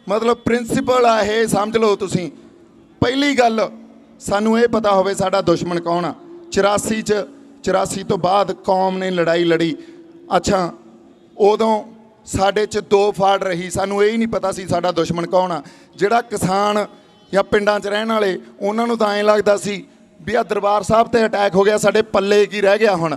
ਮਤਲਬ ਪ੍ਰਿੰਸੀਪਲ ਆ ਇਹ, ਸਮਝ ਲਓ ਤੁਸੀਂ। ਪਹਿਲੀ ਗੱਲ ਸਾਨੂੰ ਇਹ ਪਤਾ ਹੋਵੇ ਸਾਡਾ ਦੁਸ਼ਮਣ ਕੌਣ ਆ। 84 ਤੋਂ ਬਾਅਦ ਕੌਮ ਨੇ ਲੜਾਈ ਲੜੀ। ਅੱਛਾ, ਉਦੋਂ ਸਾਡੇ 'ਚ ਦੋ ਫਾੜ ਰਹੀ, ਸਾਨੂੰ ਇਹ ਹੀ ਨਹੀਂ ਪਤਾ ਸੀ ਸਾਡਾ ਦੁਸ਼ਮਣ ਕੌਣ ਆ। ਜਿਹੜਾ ਕਿਸਾਨ ਜਾਂ ਪਿੰਡਾਂ 'ਚ ਰਹਿਣ ਵਾਲੇ, ਉਹਨਾਂ ਨੂੰ ਤਾਂ ਐਂ ਲੱਗਦਾ ਸੀ ਵੀ ਆ ਦਰਬਾਰ ਸਾਹਿਬ ਤੇ ਅਟੈਕ ਹੋ ਗਿਆ, ਸਾਡੇ ਪੱਲੇ ਕੀ ਰਹਿ ਗਿਆ ਹੁਣ।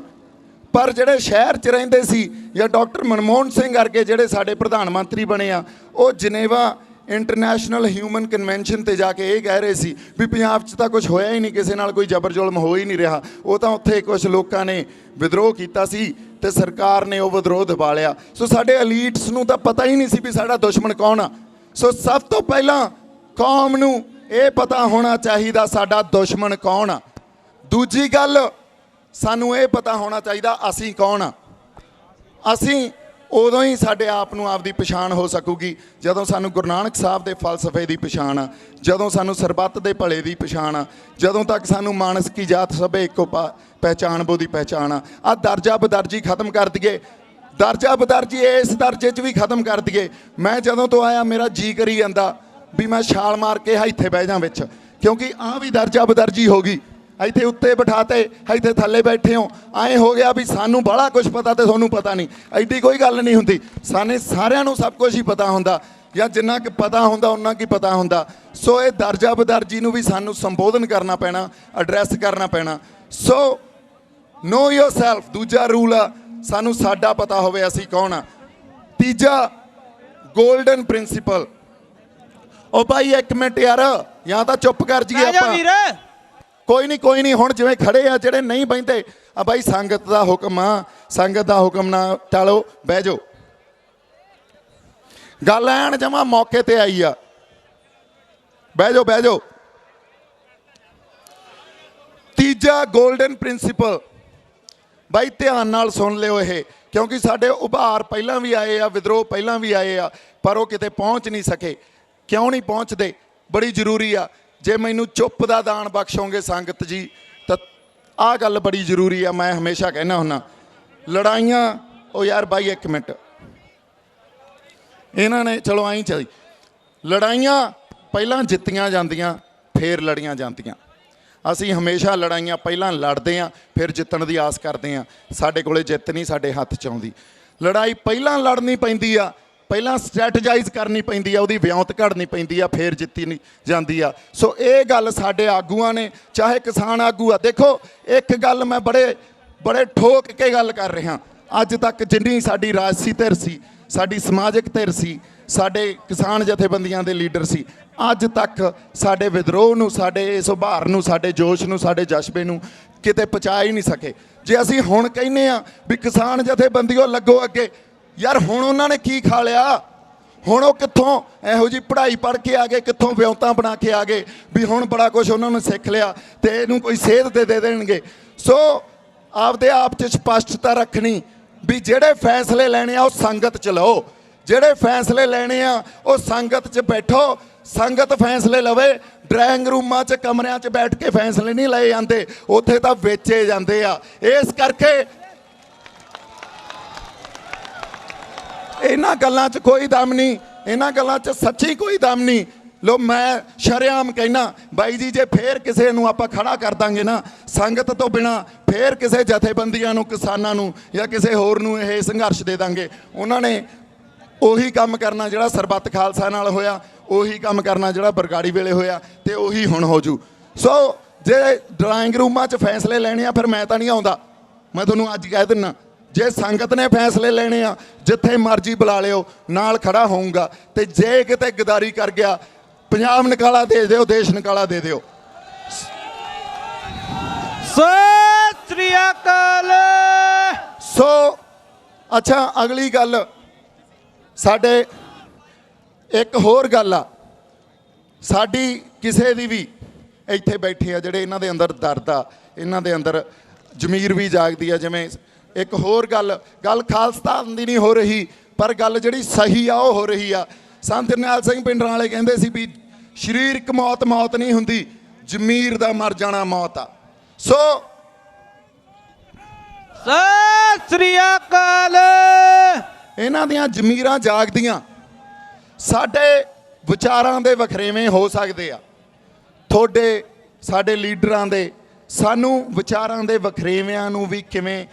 ਪਰ ਜਿਹੜੇ ਸ਼ਹਿਰ 'ਚ ਰਹਿੰਦੇ ਸੀ ਜਾਂ ਡਾਕਟਰ ਮਨਮੋਹਨ ਸਿੰਘ ਵਰਗੇ ਜਿਹੜੇ ਸਾਡੇ ਪ੍ਰਧਾਨ ਮੰਤਰੀ ਬਣੇ ਆ, ਉਹ ਜਨੇਵਾ ਇੰਟਰਨੈਸ਼ਨਲ ਹਿਊਮਨ ਕਨਵੈਨਸ਼ਨ ਤੇ ਜਾ ਕੇ ਇਹ ਕਹਿ ਰਹੇ ਸੀ ਵੀ ਪੰਜਾਬ 'ਚ ਤਾਂ ਕੁਝ ਹੋਇਆ ਹੀ ਨਹੀਂ, ਕਿਸੇ ਨਾਲ ਕੋਈ ਜ਼ਬਰ ਜ਼ੁਲਮ ਹੋ ਹੀ ਨਹੀਂ ਰਿਹਾ। ਉਹ ਤਾਂ ਉੱਥੇ ਕੁਝ ਲੋਕਾਂ ਨੇ ਵਿਦਰੋਹ ਕੀਤਾ ਸੀ ਤੇ ਸਰਕਾਰ ਨੇ ਉਹ ਵਿਦਰੋਹ ਦਬਾ ਲਿਆ। ਸੋ ਸਾਡੇ ਐਲੀਟਸ ਨੂੰ ਤਾਂ ਪਤਾ ਹੀ ਨਹੀਂ ਸੀ ਵੀ ਸਾਡਾ ਦੁਸ਼ਮਣ ਕੌਣ ਆ। ਸੋ ਸਭ ਤੋਂ ਪਹਿਲਾਂ ਕੌਮ ਨੂੰ ਇਹ ਪਤਾ ਹੋਣਾ ਚਾਹੀਦਾ ਸਾਡਾ ਦੁਸ਼ਮਣ ਕੌਣ ਆ। ਦੂਜੀ ਗੱਲ, ਸਾਨੂੰ ਇਹ ਪਤਾ ਹੋਣਾ ਚਾਹੀਦਾ ਅਸੀਂ ਕੌਣ ਆ। ਅਸੀਂ ਉਦੋਂ ਹੀ ਸਾਡੇ ਆਪ ਨੂੰ ਆਪਦੀ ਪਛਾਣ ਹੋ ਸਕੂਗੀ ਜਦੋਂ ਸਾਨੂੰ ਗੁਰੂ ਨਾਨਕ ਸਾਹਿਬ ਦੇ ਫਲਸਫੇ ਦੀ ਪਛਾਣ ਆ, ਜਦੋਂ ਸਾਨੂੰ ਸਰਬੱਤ ਦੇ ਭਲੇ ਦੀ ਪਛਾਣ ਆ, ਜਦੋਂ ਤੱਕ ਸਾਨੂੰ ਮਾਨਸ ਕੀ ਜਾਤ ਸਭੇ ਇੱਕੋ ਪਹਿਚਾਣ ਬੋ ਦੀ ਪਹਿਚਾਣ ਆ। ਆਹ ਦਰਜਾ ਬਦਰਜੀ ਖਤਮ ਕਰ ਦਈਏ, ਦਰਜਾ ਬਦਰਜੀ ਇਸ ਦਰਜੇ 'ਚ ਵੀ ਖਤਮ ਕਰ ਦਈਏ। ਮੈਂ ਜਦੋਂ ਤੋਂ ਆਇਆ ਮੇਰਾ ਜੀ ਕਰੀ ਜਾਂਦਾ ਵੀ ਮੈਂ ਛਾਲ ਮਾਰ ਕੇ ਇੱਥੇ ਬਹਿ ਜਾਂ ਵਿੱਚ, ਕਿਉਂਕਿ ਆਹ ਵੀ ਦਰਜਾ ਬਦਰਜੀ ਹੋ ਗਈ। ਇੱਥੇ ਉੱਤੇ ਬਿਠਾਤੇ, ਇੱਥੇ ਥੱਲੇ ਬੈਠੇ ਹੋ, ਐਂ ਹੋ ਗਿਆ ਵੀ ਸਾਨੂੰ ਬੜਾ ਕੁਝ ਪਤਾ ਤੇ ਤੁਹਾਨੂੰ ਪਤਾ ਨਹੀਂ। ਐਡੀ ਕੋਈ ਗੱਲ ਨਹੀਂ ਹੁੰਦੀ, ਸਾਨੂੰ ਸਾਰਿਆਂ ਨੂੰ ਸਭ ਕੁਝ ਹੀ ਪਤਾ ਹੁੰਦਾ, ਜਾਂ ਜਿੰਨਾ ਕਿ ਪਤਾ ਹੁੰਦਾ ਉਹਨਾਂ ਕੀ ਪਤਾ ਹੁੰਦਾ। ਸੋ ਇਹ ਦਰਜਾ ਬਦਰਜੀ ਨੂੰ ਵੀ ਸਾਨੂੰ ਸੰਬੋਧਨ ਕਰਨਾ ਪੈਣਾ, ਐਡਰੈਸ ਕਰਨਾ ਪੈਣਾ। ਸੋ ਨੋ ਯੋਰਸੈਲਫ ਦੂਜਾ ਰੂਲ ਆ, ਸਾਨੂੰ ਸਾਡਾ ਪਤਾ ਹੋਵੇ ਅਸੀਂ ਕੌਣ ਆ। ਤੀਜਾ ਗੋਲਡਨ ਪ੍ਰਿੰਸੀਪਲ। ਉਹ ਭਾਈ ਇੱਕ ਮਿੰਟ ਯਾਰ, ਜਾਂ ਤਾਂ ਚੁੱਪ ਕਰ ਜੀਏ ਆਪਾਂ। ਕੋਈ ਨਹੀਂ ਹੁਣ ਜਿਵੇਂ ਖੜੇ ਆ ਜਿਹੜੇ ਨਹੀਂ ਬਹਿੰਦੇ ਆ, ਬਾਈ ਸੰਗਤ ਦਾ ਹੁਕਮ ਆ, ਸੰਗਤ ਦਾ ਹੁਕਮ ਨਾ ਟਾਲੋ, ਬਹਿ ਜਾਓ। ਗੱਲ ਐਨ ਜਮਾ ਮੌਕੇ ਤੇ ਆਈ ਆ, ਬਹਿ ਜਾਓ। ਤੀਜਾ ਗੋਲਡਨ ਪ੍ਰਿੰਸੀਪਲ, ਬਾਈ ਧਿਆਨ ਨਾਲ ਸੁਣ ਲਿਓ ਇਹ, ਕਿਉਂਕਿ ਸਾਡੇ ਉਭਾਰ ਪਹਿਲਾਂ ਵੀ ਆਏ ਆ, ਵਿਦਰੋਹ ਪਹਿਲਾਂ ਵੀ ਆਏ ਆ, ਪਰ ਉਹ ਕਿਤੇ ਪਹੁੰਚ ਨਹੀਂ ਸਕੇ। ਕਿਉਂ ਨਹੀਂ ਪਹੁੰਚਦੇ? ਬੜੀ ਜ਼ਰੂਰੀ ਆ। ਜੇ ਮੈਨੂੰ ਚੁੱਪ ਦਾ ਦਾਨ ਬਖਸ਼ੋਗੇ ਸੰਗਤ ਜੀ, ਤਾਂ ਆਹ ਗੱਲ ਬੜੀ ਜ਼ਰੂਰੀ ਆ। ਮੈਂ ਹਮੇਸ਼ਾ ਕਹਿਣਾ ਹੁੰਦਾ, ਲੜਾਈਆਂ, ਉਹ ਯਾਰ ਬਾਈ ਇੱਕ ਮਿੰਟ, ਇਹਨਾਂ ਨੇ ਚਲੋ ਆਈ ਚਲੀ, ਲੜਾਈਆਂ ਪਹਿਲਾਂ ਜਿੱਤੀਆਂ ਜਾਂਦੀਆਂ ਫੇਰ ਲੜੀਆਂ ਜਾਂਦੀਆਂ। ਅਸੀਂ ਹਮੇਸ਼ਾ ਲੜਾਈਆਂ ਪਹਿਲਾਂ ਲੜਦੇ ਹਾਂ, ਫਿਰ ਜਿੱਤਣ ਦੀ ਆਸ ਕਰਦੇ ਹਾਂ। ਸਾਡੇ ਕੋਲੇ ਜਿੱਤ ਨਹੀਂ ਸਾਡੇ ਹੱਥ 'ਚ ਆਉਂਦੀ। ਲੜਾਈ ਪਹਿਲਾਂ ਲੜਨੀ ਪੈਂਦੀ ਆ, ਪਹਿਲਾਂ ਸਟ੍ਰੈਟੇਜਾਈਜ਼ ਕਰਨੀ ਪੈਂਦੀ ਆ, ਉਹਦੀ ਵਿਉਂਤ ਘੜਨੀ ਪੈਂਦੀ ਆ, ਫਿਰ ਜਿੱਤੀ ਨਹੀਂ ਜਾਂਦੀ ਆ। ਸੋ ਇਹ ਗੱਲ ਸਾਡੇ ਆਗੂਆਂ ਨੇ, ਚਾਹੇ ਕਿਸਾਨ ਆਗੂ ਆ। ਦੇਖੋ ਇੱਕ ਗੱਲ ਮੈਂ ਬੜੇ ਠੋਕ ਕੇ ਗੱਲ ਕਰ ਰਿਹਾ, ਅੱਜ ਤੱਕ ਜਿੰਨੀ ਸਾਡੀ ਰਾਜਸੀ ਧਿਰ ਸੀ, ਸਾਡੀ ਸਮਾਜਿਕ ਧਿਰ ਸੀ, ਸਾਡੇ ਕਿਸਾਨ ਜਥੇਬੰਦੀਆਂ ਦੇ ਲੀਡਰ ਸੀ, ਅੱਜ ਤੱਕ ਸਾਡੇ ਵਿਦਰੋਹ ਨੂੰ, ਸਾਡੇ ਇਸ ਉਭਾਰ ਨੂੰ, ਸਾਡੇ ਜੋਸ਼ ਨੂੰ, ਸਾਡੇ ਜਜ਼ਬੇ ਨੂੰ ਕਿਤੇ ਪਹੁੰਚਾ ਹੀ ਨਹੀਂ ਸਕੇ। ਜੇ ਅਸੀਂ ਹੁਣ ਕਹਿੰਦੇ ਆ ਵੀ ਕਿਸਾਨ ਜਥੇਬੰਦੀਓ ਲੱਗੋ ਅੱਗੇ, ਯਾਰ ਹੁਣ ਉਹਨਾਂ ਨੇ ਕੀ ਖਾ ਲਿਆ? ਹੁਣ ਉਹ ਕਿੱਥੋਂ ਇਹੋ ਜਿਹੀ ਪੜ੍ਹਾਈ ਪੜ੍ਹ ਕੇ ਆ ਗਏ, ਕਿੱਥੋਂ ਵਿਉਂਤਾਂ ਬਣਾ ਕੇ ਆ ਗਏ ਵੀ ਹੁਣ ਬੜਾ ਕੁਝ ਉਹਨਾਂ ਨੂੰ ਸਿੱਖ ਲਿਆ ਤੇ ਇਹਨੂੰ ਕੋਈ ਸੇਧ ਦੇ ਦੇਣਗੇ। ਸੋ ਆਪਦੇ ਆਪ 'ਚ ਸਪਸ਼ਟਤਾ ਰੱਖਣੀ ਵੀ ਜਿਹੜੇ ਫੈਸਲੇ ਲੈਣੇ ਆ ਉਹ ਸੰਗਤ 'ਚ ਲਓ, ਜਿਹੜੇ ਫੈਸਲੇ ਲੈਣੇ ਆ ਉਹ ਸੰਗਤ 'ਚ ਬੈਠੋ, ਸੰਗਤ ਫੈਸਲੇ ਲਵੇ। ਡਰਾਇੰਗ ਰੂਮਾਂ 'ਚ ਕਮਰਿਆਂ 'ਚ ਬੈਠ ਕੇ ਫੈਸਲੇ ਨਹੀਂ ਲਏ ਜਾਂਦੇ, ਉੱਥੇ ਤਾਂ ਵੇਚੇ ਜਾਂਦੇ ਆ। ਇਸ ਕਰਕੇ ਇਹਨਾਂ ਗੱਲਾਂ 'ਚ ਕੋਈ ਦਮ ਨਹੀਂ, ਇਹਨਾਂ ਗੱਲਾਂ 'ਚ ਸੱਚੀ ਕੋਈ ਦਮ ਨਹੀਂ। ਲੋ ਮੈਂ ਸ਼ਰੇਆਮ ਕਹਿਣਾ ਬਾਈ ਜੀ, ਜੇ ਫੇਰ ਕਿਸੇ ਨੂੰ ਆਪਾਂ ਖੜਾ ਕਰ ਦਾਂਗੇ ਨਾ ਸੰਗਤ ਤੋਂ ਬਿਨਾ, ਫੇਰ ਕਿਸੇ ਜਥੇਬੰਦੀਆਂ ਨੂੰ, ਕਿਸਾਨਾਂ ਨੂੰ ਜਾਂ ਕਿਸੇ ਹੋਰ ਨੂੰ ਇਹ ਸੰਘਰਸ਼ ਦੇ ਦਾਂਗੇ, ਉਹਨਾਂ ਨੇ ਉਹੀ ਕੰਮ ਕਰਨਾ ਜਿਹੜਾ ਸਰਬੱਤ ਖਾਲਸਾ ਨਾਲ ਹੋਇਆ, ਉਹੀ ਕੰਮ ਕਰਨਾ ਜਿਹੜਾ ਬਰਗਾੜੀ ਵੇਲੇ ਹੋਇਆ, ਤੇ ਉਹੀ ਹੁਣ ਹੋ ਜੂ। ਸੋ ਜੇ ਡਰਾਇੰਗ ਰੂਮਾਂ 'ਚ ਫੈਸਲੇ ਲੈਣੇ ਆ, ਫਿਰ ਮੈਂ ਤਾਂ ਨਹੀਂ ਆਉਂਦਾ। ਮੈਂ ਤੁਹਾਨੂੰ ਅੱਜ ਕਹਿ ਦਿੰਦਾ, ਜੇ ਸੰਗਤ ਨੇ ਫੈਸਲੇ ਲੈਣੇ ਆ ਜਿੱਥੇ ਮਰਜ਼ੀ ਬੁਲਾ ਲਿਓ, ਨਾਲ ਖੜਾ ਹੋਊਗਾ। ਤੇ ਜੇ ਕਿਤੇ ਗਦਾਰੀ ਕਰ ਗਿਆ, ਪੰਜਾਬ ਨਿਕਾਲਾ ਦੇ ਦਿਓ, ਦੇਸ਼ ਨਿਕਾਲਾ ਦੇ ਦਿਓ। ਸਤਿ ਸ੍ਰੀ ਅਕਾਲ। ਸੋ ਅੱਛਾ, ਅਗਲੀ ਗੱਲ ਸਾਡੇ ਇੱਕ ਹੋਰ ਗੱਲ ਆ, ਸਾਡੀ ਕਿਸੇ ਦੀ ਵੀ ਇੱਥੇ ਬੈਠੇ ਆ ਜਿਹੜੇ ਇਹਨਾਂ ਦੇ ਅੰਦਰ ਦਰਦ ਆ, ਇਹਨਾਂ ਦੇ ਅੰਦਰ ਜ਼ਮੀਰ ਵੀ ਜਾਗਦੀ ਆ। ਜਿਵੇਂ ਇੱਕ ਹੋਰ ਗੱਲ ਖਾਲਸਤਾਨ ਦੀ ਨਹੀਂ ਹੋ ਰਹੀ, ਪਰ ਗੱਲ ਜਿਹੜੀ ਸਹੀ ਆ ਉਹ ਹੋ ਰਹੀ ਆ। ਸੰਤ ਜਰਨੈਲ ਸਿੰਘ ਪਿੰਡਰਾਂ ਵਾਲੇ ਕਹਿੰਦੇ ਸੀ ਵੀ ਸਰੀਰਕ ਮੌਤ ਮੌਤ ਨਹੀਂ ਹੁੰਦੀ, ਜ਼ਮੀਰ ਦਾ ਮਰ ਜਾਣਾ ਮੌਤ ਆ। ਸੋ ਸਤਿ ਸ੍ਰੀ ਅਕਾਲ। ਇਹਨਾਂ ਦੀਆਂ ਜ਼ਮੀਰਾਂ ਜਾਗਦੀਆਂ। ਸਾਡੇ ਵਿਚਾਰਾਂ ਦੇ ਵਖਰੇਵੇਂ ਹੋ ਸਕਦੇ ਆ, ਤੁਹਾਡੇ ਸਾਡੇ ਲੀਡਰਾਂ ਦੇ। ਸਾਨੂੰ ਵਿਚਾਰਾਂ ਦੇ ਵਖਰੇਵਿਆਂ ਨੂੰ ਵੀ ਕਿਵੇਂ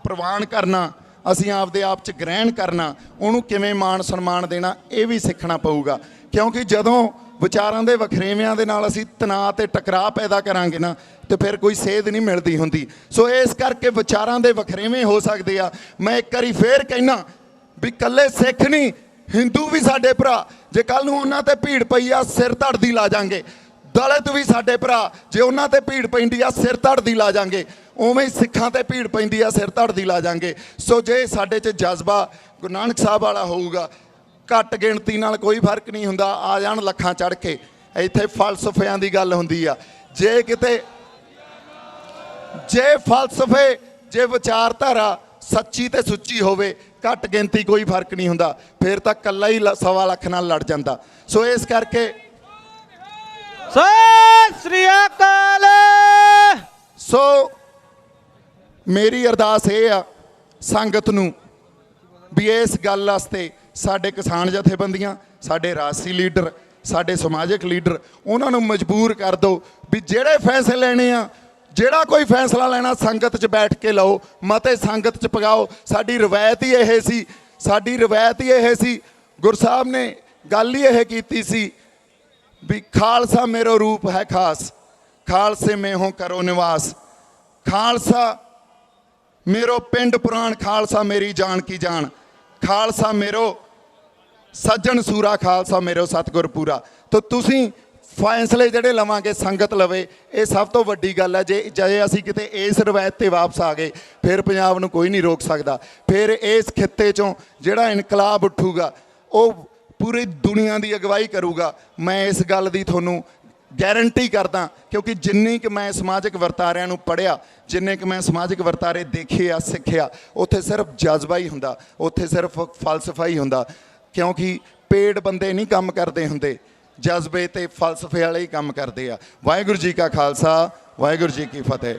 ਪ੍ਰਵਾਨ ਕਰਨਾ, ਅਸੀਂ ਆਪਦੇ ਆਪ 'ਚ ਗ੍ਰਹਿਣ ਕਰਨਾ, ਉਹਨੂੰ ਕਿਵੇਂ ਮਾਣ ਸਨਮਾਨ ਦੇਣਾ, ਇਹ ਵੀ ਸਿੱਖਣਾ ਪਊਗਾ। ਕਿਉਂਕਿ ਜਦੋਂ ਵਿਚਾਰਾਂ ਦੇ ਵਖਰੇਵਿਆਂ ਦੇ ਨਾਲ ਅਸੀਂ ਤਣਾਅ ਤੇ ਟਕਰਾਅ ਪੈਦਾ ਕਰਾਂਗੇ ਨਾ, ਤੇ ਫਿਰ ਕੋਈ ਸੇਧ ਨਹੀਂ ਮਿਲਦੀ ਹੁੰਦੀ। ਸੋ ਇਸ ਕਰਕੇ ਵਿਚਾਰਾਂ ਦੇ ਵਖਰੇਵੇਂ ਹੋ ਸਕਦੇ ਆ। ਮੈਂ ਇੱਕ ਵਾਰੀ ਫੇਰ ਕਹਿਣਾ ਵੀ ਇਕੱਲੇ ਸਿੱਖ ਨਹੀਂ, ਹਿੰਦੂ ਵੀ ਸਾਡੇ ਭਰਾ। ਜੇ ਕੱਲ ਨੂੰ ਉਹਨਾਂ ਤੇ ਭੀੜ ਪਈ ਆ, ਸਿਰ ਧੜਦੀ ਲਾ ਜਾਾਂਗੇ। ਦਲਿਤ ਵੀ ਸਾਡੇ ਭਰਾ, ਜੇ ਉਹਨਾਂ ਤੇ ਭੀੜ ਪੈਂਦੀ ਆ, ਸਿਰ ਧੜਦੀ ਲਾ ਜਾਾਂਗੇ। ਉਵੇਂ ਹੀ ਸਿੱਖਾਂ ਤੇ ਭੀੜ ਪੈਂਦੀ ਆ, ਸਿਰ ਧੜਦੀ ਲਾ ਜਾਾਂਗੇ। ਸੋ ਜੇ ਸਾਡੇ 'ਚ ਜਜ਼ਬਾ ਗੁਰੂ ਨਾਨਕ ਸਾਹਿਬ ਵਾਲਾ ਹੋਊਗਾ, ਘੱਟ ਗਿਣਤੀ ਨਾਲ ਕੋਈ ਫਰਕ ਨਹੀਂ ਹੁੰਦਾ, ਆ ਜਾਣ ਲੱਖਾਂ ਚੜ੍ਹ ਕੇ। ਇੱਥੇ ਫਲਸਫਿਆਂ ਦੀ ਗੱਲ ਹੁੰਦੀ ਆ। ਜੇ ਕਿਤੇ ਜੇ ਫਲਸਫੇ, ਜੇ ਵਿਚਾਰਧਾਰਾ ਸੱਚੀ ਤੇ ਸੁੱਚੀ ਹੋਵੇ, ਘੱਟ ਗਿਣਤੀ ਕੋਈ ਫਰਕ ਨਹੀਂ ਹੁੰਦਾ, ਫਿਰ ਤਾਂ ਇਕੱਲਾ ਹੀ 1.25 ਲੱਖ ਨਾਲ ਲੜ ਜਾਂਦਾ। ਸੋ ਇਸ ਕਰਕੇ ਸਤਿ ਸ੍ਰੀ ਅਕਾਲ। ਸੋ ਮੇਰੀ ਅਰਦਾਸ ਇਹ ਆ ਸੰਗਤ ਨੂੰ ਵੀ ਇਸ ਗੱਲ ਵਾਸਤੇ ਸਾਡੇ ਕਿਸਾਨ ਜਥੇਬੰਦੀਆਂ, ਸਾਡੇ ਰਾਜਸੀ ਲੀਡਰ, ਸਾਡੇ ਸਮਾਜਿਕ ਲੀਡਰ, ਉਹਨਾਂ ਨੂੰ ਮਜਬੂਰ ਕਰ ਦਿਓ ਵੀ ਜਿਹੜੇ ਫੈਸਲੇ ਲੈਣੇ ਆ, ਜਿਹੜਾ ਕੋਈ ਫੈਸਲਾ ਲੈਣਾ ਸੰਗਤ 'ਚ ਬੈਠ ਕੇ ਲਓ, ਮਤੇ ਸੰਗਤ 'ਚ ਪਗਾਓ। ਸਾਡੀ ਰਵਾਇਤ ਹੀ ਇਹ ਸੀ, ਸਾਡੀ ਰਵਾਇਤ ਹੀ ਇਹ ਸੀ। ਗੁਰੂ ਸਾਹਿਬ ਨੇ ਗੱਲ ਹੀ ਇਹ ਕੀਤੀ ਸੀ ਵੀ ਖਾਲਸਾ ਮੇਰੋ ਰੂਪ ਹੈ ਖਾਸ, ਖਾਲਸੇ में हो करो निवास, खालसा मेरो पिंड पुराण, खालसा मेरी जान की जान, खालसा मेरो सज्जन सूरा, खालसा मेरो सतगुर पूरा। तो तुसी फैसले ਜਿਹੜੇ ਲਵਾਂਗੇ ਸੰਗਤ ਲਵੇ, ਇਹ ਸਭ ਤੋਂ ਵੱਡੀ ਗੱਲ ਹੈ। ਜੇ ਅਸੀਂ ਕਿਤੇ ਇਸ ਰਵਾਇਤ ਤੇ ਵਾਪਸ ਆ ਗਏ, ਫਿਰ ਪੰਜਾਬ ਨੂੰ ਕੋਈ ਨਹੀਂ ਰੋਕ ਸਕਦਾ। ਫਿਰ ਇਸ ਖਿੱਤੇ 'ਚੋਂ ਜਿਹੜਾ ਇਨਕਲਾਬ ਉੱਠੂਗਾ, ਉਹ ਪੂਰੀ ਦੁਨੀਆ ਦੀ ਅਗਵਾਈ ਕਰੂਗਾ। ਮੈਂ ਇਸ ਗੱਲ ਦੀ ਤੁਹਾਨੂੰ ਗਾਰੰਟੀ ਕਰਦਾ, ਕਿਉਂਕਿ ਜਿੰਨੀ ਕਿ ਮੈਂ ਸਮਾਜਿਕ ਵਰਤਾਰਿਆਂ ਨੂੰ ਪੜ੍ਹਿਆ, ਜਿੰਨੇ ਕਿ ਮੈਂ ਸਮਾਜਿਕ ਵਰਤਾਰੇ ਦੇਖੇ ਆ, ਸਿੱਖਿਆ, ਉੱਥੇ ਸਿਰਫ ਜਜ਼ਬਾ ਹੀ ਹੁੰਦਾ, ਉੱਥੇ ਸਿਰਫ ਫਲਸਫਾ ਹੀ ਹੁੰਦਾ। ਕਿਉਂਕਿ ਪੇੜ ਬੰਦੇ ਨਹੀਂ ਕੰਮ ਕਰਦੇ ਹੁੰਦੇ, ਜਜ਼ਬੇ ਤੇ ਫਲਸਫੇ ਵਾਲੇ ਹੀ ਕੰਮ ਕਰਦੇ ਆ। ਵਾਹਿਗੁਰੂ ਜੀ ਕਾ ਖਾਲਸਾ, ਵਾਹਿਗੁਰੂ ਜੀ ਕੀ ਫਤਿਹ।